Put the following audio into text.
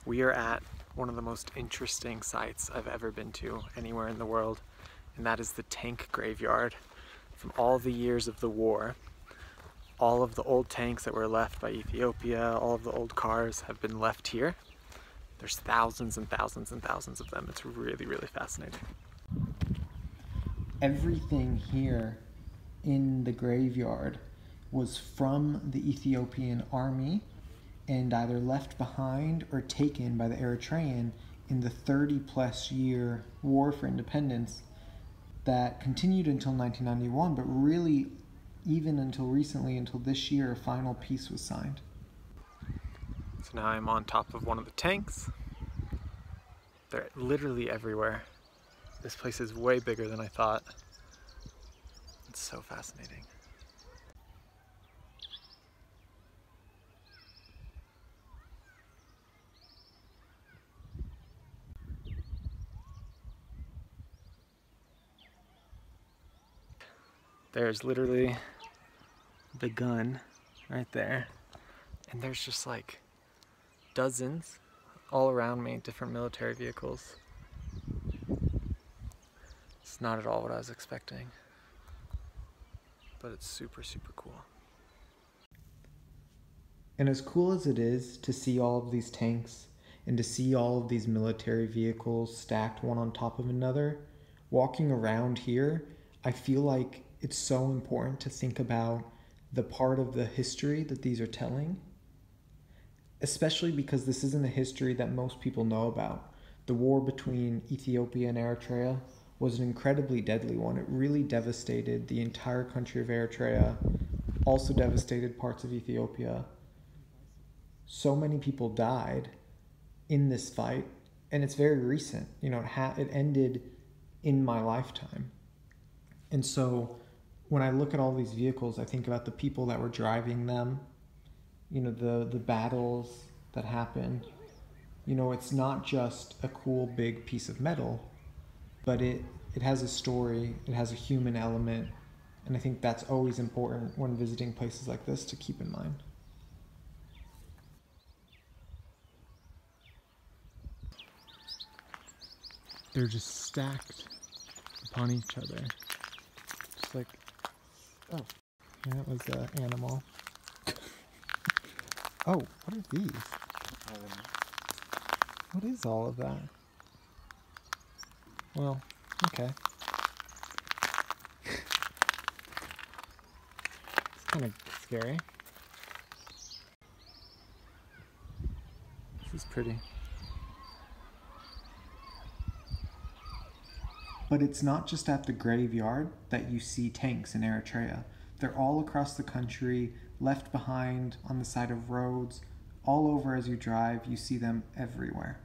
We are at one of the most interesting sites I've ever been to anywhere in the world, and that is the tank graveyard. From all the years of the war, all of the old tanks that were left by Ethiopia, all of the old cars have been left here. There's thousands and thousands and thousands of them. It's really, really fascinating. Everything here in the graveyard was from the Ethiopian army and either left behind or taken by the Eritrean in the 30-plus year war for independence that continued until 1991, but really even until recently, until this year, a final peace was signed. So now I'm on top of one of the tanks. They're literally everywhere. This place is way bigger than I thought. It's so fascinating. There's literally the gun right there. And there's just like dozens all around me, different military vehicles. It's not at all what I was expecting, but it's super, super cool. And as cool as it is to see all of these tanks and to see all of these military vehicles stacked one on top of another, walking around here, I feel like it's so important to think about the part of the history that these are telling, especially because this isn't a history that most people know about. The war between Ethiopia and Eritrea was an incredibly deadly one. It really devastated the entire country of Eritrea, also devastated parts of Ethiopia. So many people died in this fight, and it's very recent. You know, it ended in my lifetime. And so when I look at all these vehicles, I think about the people that were driving them, you know, the battles that happened. You know, it's not just a cool big piece of metal, but it has a story, it has a human element, and I think that's always important when visiting places like this to keep in mind. They're just stacked upon each other. Just like, oh, that was an animal. Oh, what are these? What is all of that? Well, okay. It's kind of scary. This is pretty. But it's not just at the graveyard that you see tanks in Eritrea. They're all across the country, left behind on the side of roads, all over as you drive. You see them everywhere.